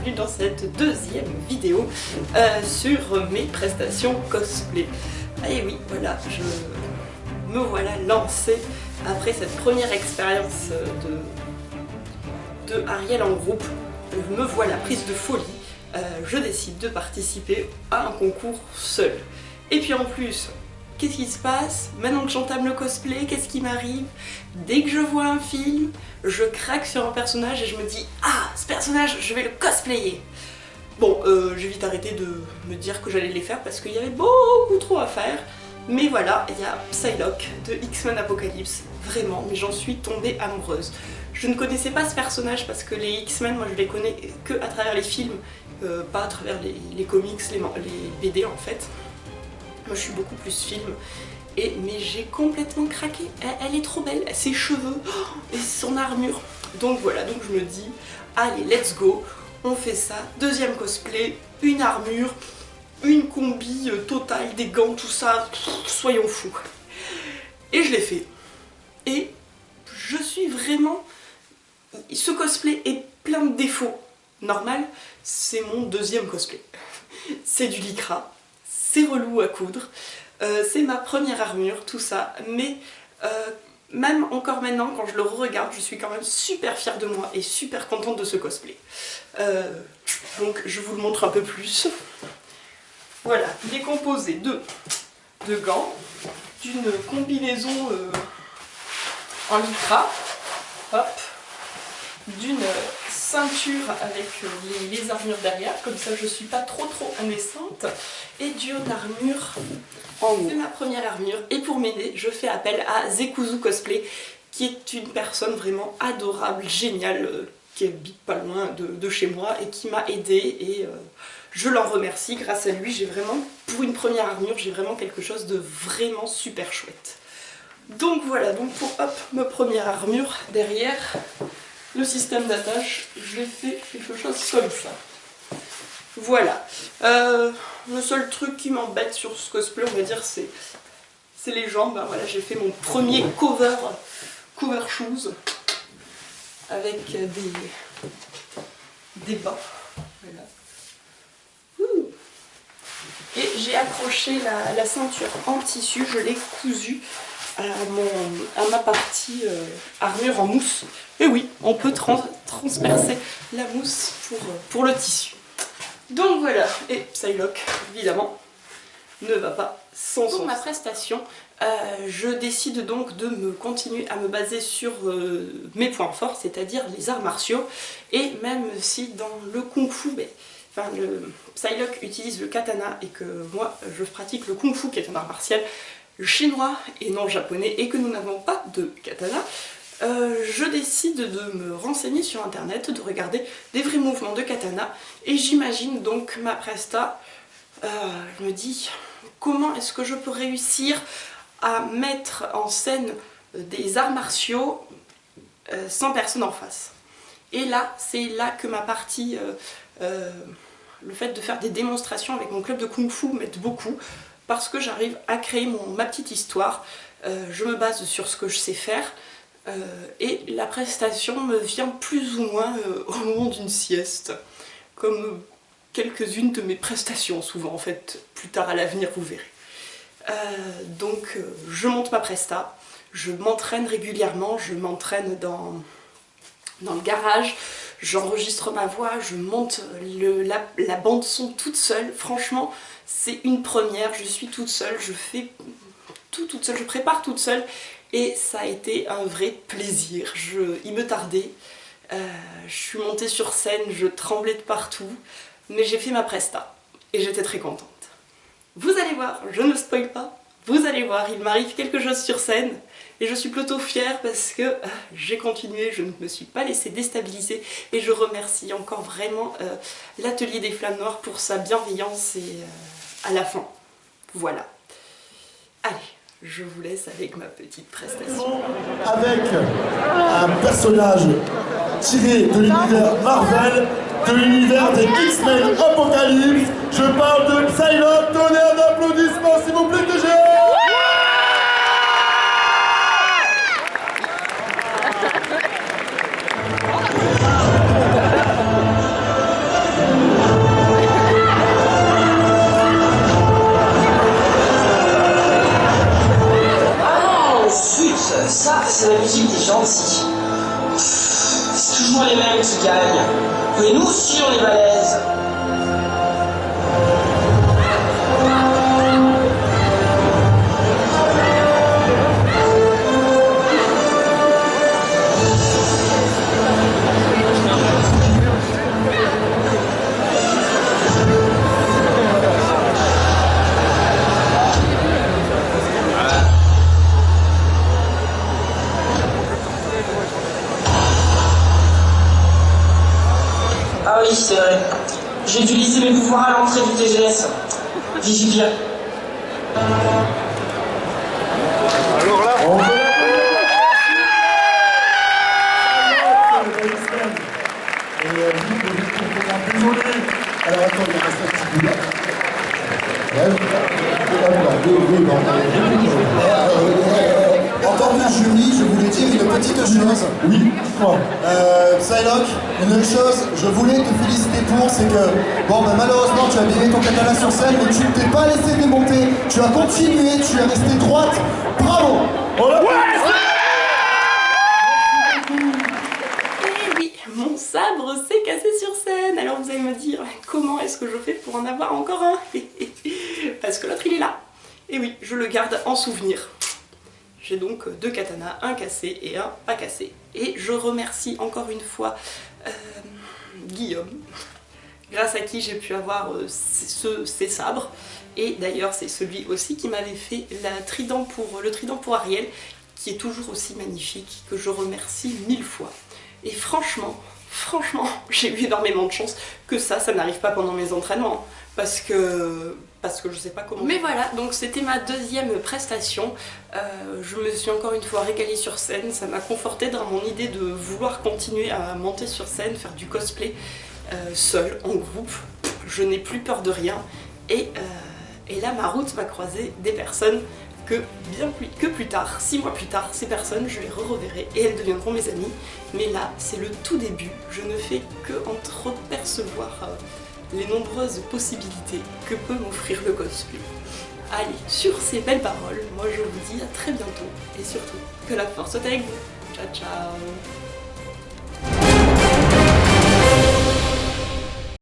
bienvenue dans cette deuxième vidéo sur mes prestations cosplay. Et oui, voilà, je me voilà lancée après cette première expérience de Ariel en groupe. Me voilà prise de folie, je décide de participer à un concours seule. Et puis en plus, qu'est-ce qui se passe? Maintenant que j'entame le cosplay, qu'est-ce qui m'arrive? Dès que je vois un film, je craque sur un personnage et je me dis « Ah, ce personnage, je vais le cosplayer !» Bon, j'ai vite arrêté de me dire que j'allais les faire parce qu'il y avait beaucoup trop à faire. Mais voilà, il y a Psylocke de X-Men Apocalypse, vraiment, mais j'en suis tombée amoureuse. Je ne connaissais pas ce personnage parce que les X-Men, moi je les connais que à travers les films, pas à travers les comics, les BD en fait. Moi je suis beaucoup plus film, mais j'ai complètement craqué. Elle est trop belle, ses cheveux et son armure. Donc voilà, donc je me dis, allez let's go, on fait ça. Deuxième cosplay, une armure, une combi totale, des gants, tout ça, soyons fous. Et je l'ai fait. Et je suis vraiment... Ce cosplay est plein de défauts. Normal, c'est mon deuxième cosplay. C'est du lycra. C'est relou à coudre, c'est ma première armure, tout ça, mais même encore maintenant, quand je le regarde, je suis quand même super fière de moi et super contente de ce cosplay. Donc je vous le montre un peu plus. Voilà, il est composé de gants, d'une combinaison en lycra, hop, d'une ceinture avec les armures derrière, comme ça je suis pas trop naissante, et d'une armure en haut. C'est ma première armure, et pour m'aider, je fais appel à Zekuzu Cosplay, qui est une personne vraiment adorable, géniale, qui habite pas loin de chez moi et qui m'a aidée, et je l'en remercie. Grâce à lui, j'ai vraiment, pour une première armure, j'ai vraiment quelque chose de vraiment super chouette. Donc voilà, donc pour hop, ma première armure derrière, le système d'attache, j'ai fait quelque chose comme ça. Voilà. Le seul truc qui m'embête sur ce cosplay, on va dire, c'est les jambes. Ben voilà, j'ai fait mon premier cover shoes avec des bas. Voilà. Et j'ai accroché la ceinture en tissu, je l'ai cousue à ma partie armure en mousse. Et oui, on peut transpercer la mousse pour le tissu. Donc voilà, et Psylocke, évidemment, ne va pas sans son. Pour ma prestation, je décide donc de continuer à me baser sur mes points forts, c'est-à-dire les arts martiaux, et même si dans le kung-fu, Psylocke utilise le katana et que moi je pratique le kung-fu qui est un art martial chinois et non japonais, et que nous n'avons pas de katana, je décide de me renseigner sur internet, de regarder des vrais mouvements de katana, et j'imagine donc ma presta. Je me dis, comment est-ce que je peux réussir à mettre en scène des arts martiaux sans personne en face. Et là, c'est là que ma partie, le fait de faire des démonstrations avec mon club de kung-fu m'aide beaucoup, parce que j'arrive à créer ma petite histoire, je me base sur ce que je sais faire, et la prestation me vient plus ou moins au moment d'une sieste, comme quelques-unes de mes prestations souvent en fait, plus tard à l'avenir vous verrez. Donc je monte ma presta, je m'entraîne régulièrement, je m'entraîne dans le garage, j'enregistre ma voix, je monte la bande son toute seule. Franchement c'est une première, je suis toute seule, je fais tout toute seule, je prépare toute seule, et ça a été un vrai plaisir. Il me tardait, je suis montée sur scène, je tremblais de partout, mais j'ai fait ma presta et j'étais très contente. Vous allez voir, je ne spoil pas, vous allez voir, il m'arrive quelque chose sur scène et je suis plutôt fière parce que j'ai continué, je ne me suis pas laissée déstabiliser, et je remercie encore vraiment l'Atelier des Flammes Noires pour sa bienveillance et à la fin. Voilà. Allez, je vous laisse avec ma petite prestation. Avec un personnage tiré de l'univers Marvel, de l'univers des X-Men Apocalypse, je parle de Psylocke. Tonnerre d'applaudissements s'il vous plaît, que j'ai... c'est la musique des gentils. C'est toujours les mêmes qui gagnent. Mais nous aussi on est balèzes. Ah oui, c'est vrai. J'ai dû lisser mes pouvoirs à l'entrée du TGS. Vigie bien. Alors là, on peut désolé. Alors attends, il reste un petit bout là. En tant que jury, je voulais dire une petite chose. Oui, quoi? Psylocke, une chose, je voulais te féliciter pour, c'est que, bon, ben, malheureusement, tu as abîmé ton katana sur scène, mais tu ne t'es pas laissé démonter, tu as continué, tu es resté droite. Bravo! Oh là, Eh oui, mon sabre s'est cassé sur scène. Alors vous allez me dire, comment est-ce que je fais pour en avoir encore un? Parce que l'autre il est là. Et oui, je le garde en souvenir. J'ai donc 2 katanas, un cassé et un pas cassé. Et je remercie encore une fois Guillaume, grâce à qui j'ai pu avoir ces sabres. Et d'ailleurs c'est celui aussi qui m'avait fait le trident pour Ariel, qui est toujours aussi magnifique, que je remercie 1000 fois. Et franchement, j'ai eu énormément de chance que ça n'arrive pas pendant mes entraînements. Parce que je sais pas comment. Mais voilà, donc c'était ma 2e prestation. Je me suis encore une fois régalée sur scène. Ça m'a confortée dans mon idée de vouloir continuer à monter sur scène, faire du cosplay seul, en groupe. Je n'ai plus peur de rien. Et là, ma route m'a croisé des personnes que plus tard, 6 mois plus tard, ces personnes, je les reverrai et elles deviendront mes amies. Mais là, c'est le tout début. Je ne fais que entrepercevoir les nombreuses possibilités que peut m'offrir le cosplay. Allez, sur ces belles paroles, moi je vous dis à très bientôt et surtout que la force soit avec vous. Ciao ciao.